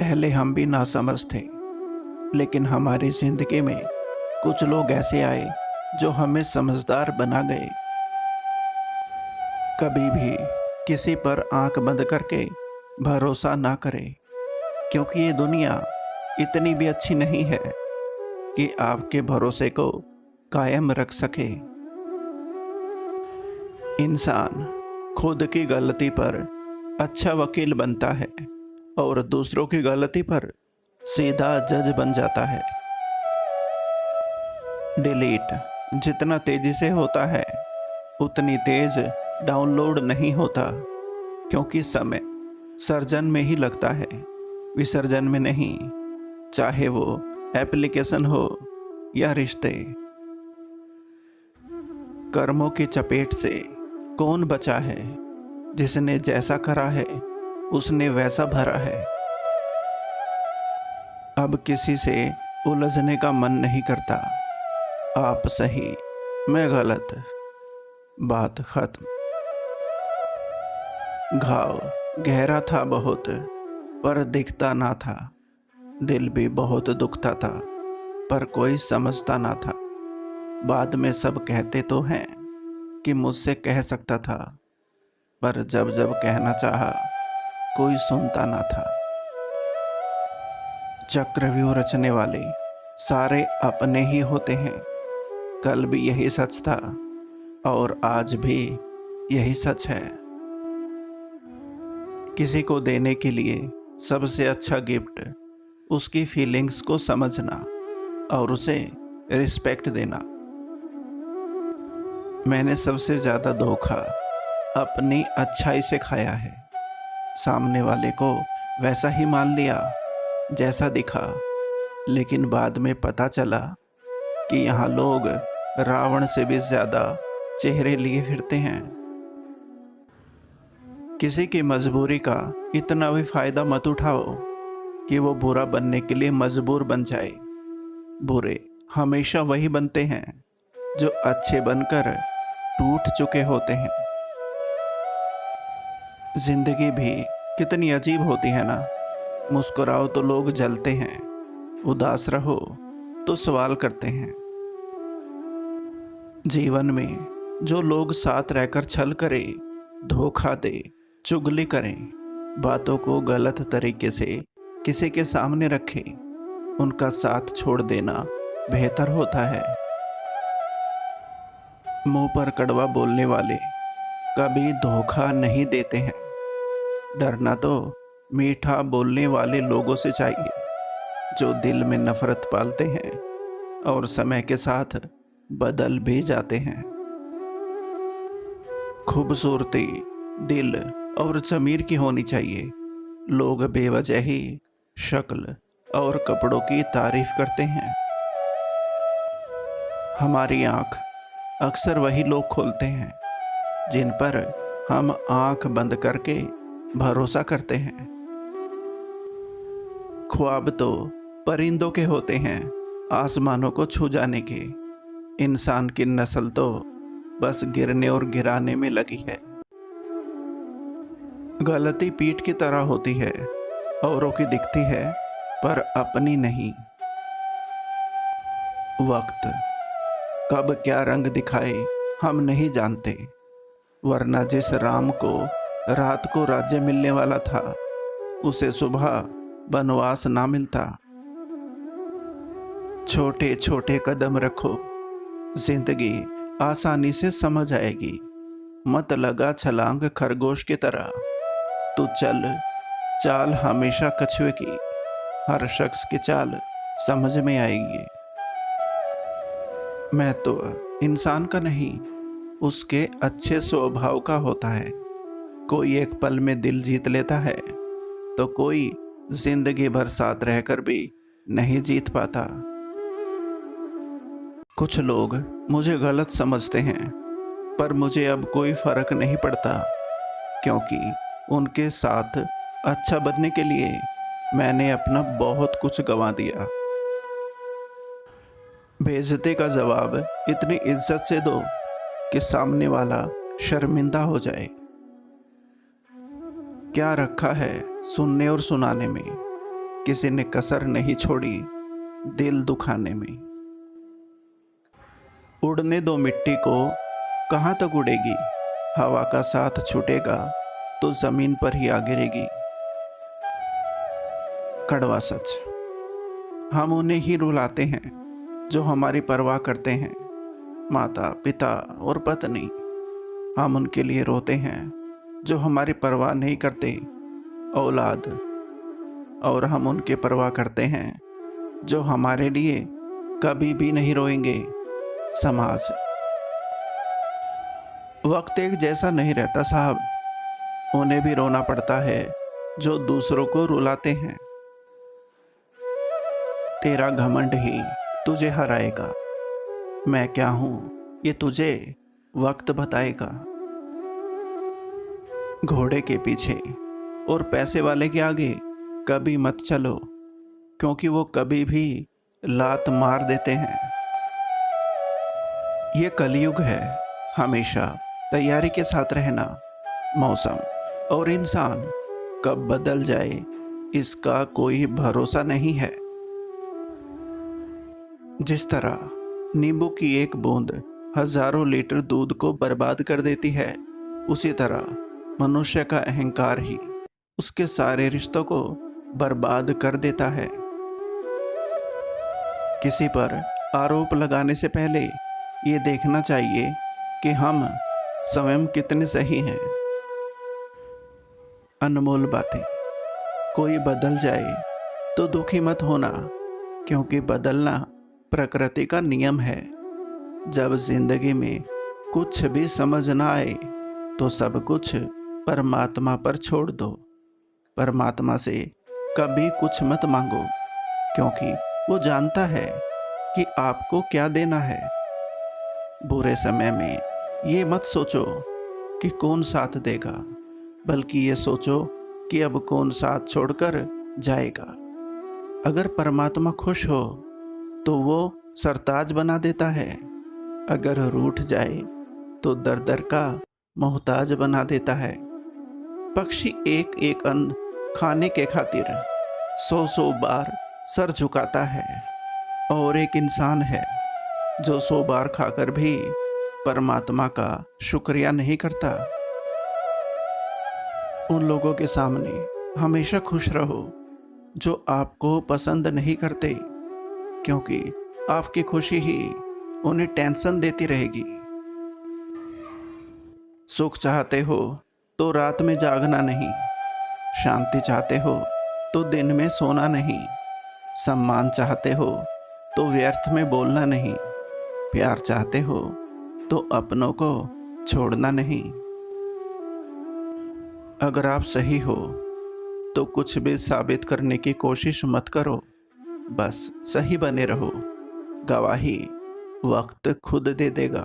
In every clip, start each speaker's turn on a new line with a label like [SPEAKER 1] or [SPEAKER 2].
[SPEAKER 1] पहले हम भी नासमझ थे, लेकिन हमारी जिंदगी में कुछ लोग ऐसे आए जो हमें समझदार बना गए। कभी भी किसी पर आंख बंद करके भरोसा ना करें, क्योंकि ये दुनिया इतनी भी अच्छी नहीं है कि आपके भरोसे को कायम रख सके। इंसान खुद की गलती पर अच्छा वकील बनता है और दूसरों की गलती पर सीधा जज बन जाता है। डिलीट जितना तेजी से होता है उतनी तेज डाउनलोड नहीं होता, क्योंकि समय सर्जन में ही लगता है, विसर्जन में नहीं। चाहे वो एप्लीकेशन हो या रिश्ते। कर्मों की चपेट से कौन बचा है? जिसने जैसा करा है उसने वैसा भरा है। अब किसी से उलझने का मन नहीं करता। आप सही, मैं गलत, बात खत्म। घाव गहरा था बहुत, पर दिखता ना था। दिल भी बहुत दुखता था, पर कोई समझता ना था। बाद में सब कहते तो हैं कि मुझसे कह सकता था, पर जब जब कहना चाहा कोई सुनता ना था। चक्रव्यूह रचने वाले सारे अपने ही होते हैं। कल भी यही सच था और आज भी यही सच है। किसी को देने के लिए सबसे अच्छा गिफ्ट उसकी फीलिंग्स को समझना और उसे रिस्पेक्ट देना। मैंने सबसे ज़्यादा धोखा अपनी अच्छाई से खाया है। सामने वाले को वैसा ही मान लिया जैसा दिखा, लेकिन बाद में पता चला कि यहाँ लोग रावण से भी ज़्यादा चेहरे लिए फिरते हैं। किसी की मजबूरी का इतना भी फायदा मत उठाओ कि वो बुरा बनने के लिए मजबूर बन जाए। बुरे हमेशा वही बनते हैं जो अच्छे बनकर टूट चुके होते हैं। जिंदगी भी कितनी अजीब होती है ना। मुस्कुराओ तो लोग जलते हैं, उदास रहो तो सवाल करते हैं। जीवन में जो लोग साथ रहकर छल करे, धोखा दे, चुगली करें, बातों को गलत तरीके से किसी के सामने रखें, उनका साथ छोड़ देना बेहतर होता है। मुंह पर कड़वा बोलने वाले कभी धोखा नहीं देते हैं। डरना तो मीठा बोलने वाले लोगों से चाहिए, जो दिल में नफरत पालते हैं और समय के साथ बदल भी जाते हैं। खूबसूरती दिल और ज़मीर की होनी चाहिए। लोग बेवजह ही शक्ल और कपड़ों की तारीफ करते हैं। हमारी आंख अक्सर वही लोग खोलते हैं जिन पर हम आंख बंद करके भरोसा करते हैं। ख्वाब तो परिंदों के होते हैं, आसमानों को छू जाने के। इंसान की नस्ल तो बस गिरने और गिराने में लगी है। गलती पीठ की तरह होती है, औरों की दिखती है पर अपनी नहीं। वक्त कब क्या रंग दिखाए हम नहीं जानते, वरना जिस राम को रात को राज्य मिलने वाला था उसे सुबह वनवास ना मिलता। छोटे छोटे कदम रखो, जिंदगी आसानी से समझ आएगी। मत लगा छलांग खरगोश की तरह, तू चल चाल हमेशा कछुए की। हर शख्स की चाल समझ में आएगी। मैं तो इंसान का नहीं, उसके अच्छे स्वभाव का होता है। कोई एक पल में दिल जीत लेता है तो कोई जिंदगी भर साथ रहकर भी नहीं जीत पाता। कुछ लोग मुझे गलत समझते हैं, पर मुझे अब कोई फर्क नहीं पड़ता, क्योंकि उनके साथ अच्छा बनने के लिए मैंने अपना बहुत कुछ गंवा दिया। बेइज्जती का जवाब इतनी इज्जत से दो कि सामने वाला शर्मिंदा हो जाए। क्या रखा है सुनने और सुनाने में? किसी ने कसर नहीं छोड़ी दिल दुखाने में। उड़ने दो मिट्टी को, कहाँ तक उड़ेगी, हवा का साथ छूटेगा तो जमीन पर ही आ गिरेगी। कड़वा सच। हम उन्हें ही रुलाते हैं जो हमारी परवाह करते हैं, माता पिता और पत्नी। हम उनके लिए रोते हैं जो हमारी परवाह नहीं करते, औलाद। और हम उनके परवाह करते हैं जो हमारे लिए कभी भी नहीं रोएंगे, समाज। वक्त एक जैसा नहीं रहता साहब, उन्हें भी रोना पड़ता है जो दूसरों को रुलाते हैं। तेरा घमंड ही तुझे हराएगा, मैं क्या हूं ये तुझे वक्त बताएगा। घोड़े के पीछे और पैसे वाले के आगे कभी मत चलो, क्योंकि वो कभी भी लात मार देते हैं। ये कलयुग है, हमेशा तैयारी के साथ रहना। मौसम और इंसान कब बदल जाए इसका कोई भरोसा नहीं है। जिस तरह नींबू की एक बूंद हजारों लीटर दूध को बर्बाद कर देती है, उसी तरह मनुष्य का अहंकार ही उसके सारे रिश्तों को बर्बाद कर देता है। किसी पर आरोप लगाने से पहले ये देखना चाहिए कि हम स्वयं कितने सही हैं। अनमोल बातें। कोई बदल जाए तो दुखी मत होना, क्योंकि बदलना प्रकृति का नियम है। जब जिंदगी में कुछ भी समझ ना आए तो सब कुछ परमात्मा पर छोड़ दो। परमात्मा से कभी कुछ मत मांगो, क्योंकि वो जानता है कि आपको क्या देना है। बुरे समय में ये मत सोचो कि कौन साथ देगा, बल्कि ये सोचो कि अब कौन साथ छोड़कर जाएगा। अगर परमात्मा खुश हो तो वो सरताज बना देता है, अगर रूठ जाए तो दर दर का मोहताज बना देता है। पक्षी एक एक अन्न खाने के खातिर 100 बार सर झुकाता है, और एक इंसान है जो 100 बार खाकर भी परमात्मा का शुक्रिया नहीं करता। उन लोगों के सामने हमेशा खुश रहो जो आपको पसंद नहीं करते, क्योंकि आपकी खुशी ही उन्हें टेंशन देती रहेगी। सुख चाहते हो तो रात में जागना नहीं, शांति चाहते हो तो दिन में सोना नहीं, सम्मान चाहते हो तो व्यर्थ में बोलना नहीं, प्यार चाहते हो तो अपनों को छोड़ना नहीं। अगर आप सही हो तो कुछ भी साबित करने की कोशिश मत करो, बस सही बने रहो। गवाही वक्त खुद दे देगा।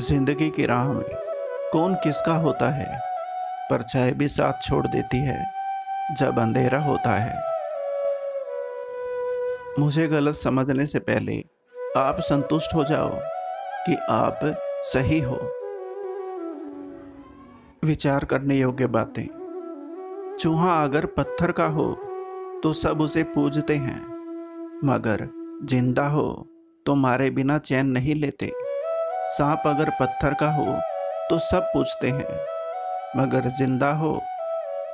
[SPEAKER 1] जिंदगी की राह में कौन किसका होता है, परछाई भी साथ छोड़ देती है जब अंधेरा होता है। मुझे गलत समझने से पहले आप संतुष्ट हो जाओ कि आप सही हो। विचार करने योग्य बातें। चूहा अगर पत्थर का हो तो सब उसे पूजते हैं, मगर जिंदा हो तो मारे बिना चैन नहीं लेते। सांप अगर पत्थर का हो तो सब पूजते हैं, मगर जिंदा हो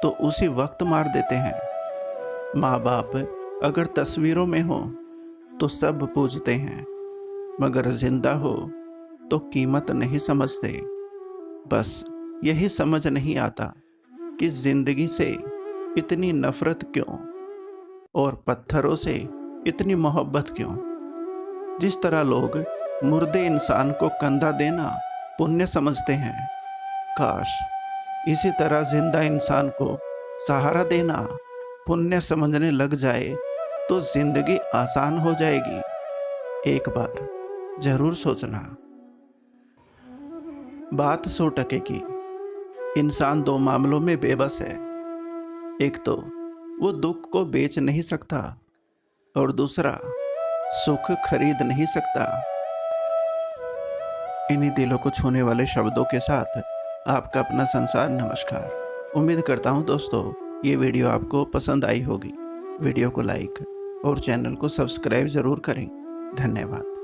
[SPEAKER 1] तो उसी वक्त मार देते हैं। माँ बाप अगर तस्वीरों में हो तो सब पूजते हैं, मगर जिंदा हो तो कीमत नहीं समझते। बस यही समझ नहीं आता कि जिंदगी से इतनी नफरत क्यों और पत्थरों से इतनी मोहब्बत क्यों। जिस तरह लोग मुर्दे इंसान को कंधा देना पुण्य समझते हैं, काश इसी तरह जिंदा इंसान को सहारा देना पुण्य समझने लग जाए तो जिंदगी आसान हो जाएगी। एक बार जरूर सोचना। बात 100% की। इंसान 2 मामलों में बेबस है। एक तो वो दुख को बेच नहीं सकता, और दूसरा सुख खरीद नहीं सकता। इन्हीं दिलों को छूने वाले शब्दों के साथ आपका अपना संसार नमस्कार। उम्मीद करता हूँ दोस्तों ये वीडियो आपको पसंद आई होगी। वीडियो को लाइक और चैनल को सब्सक्राइब ज़रूर करें। धन्यवाद।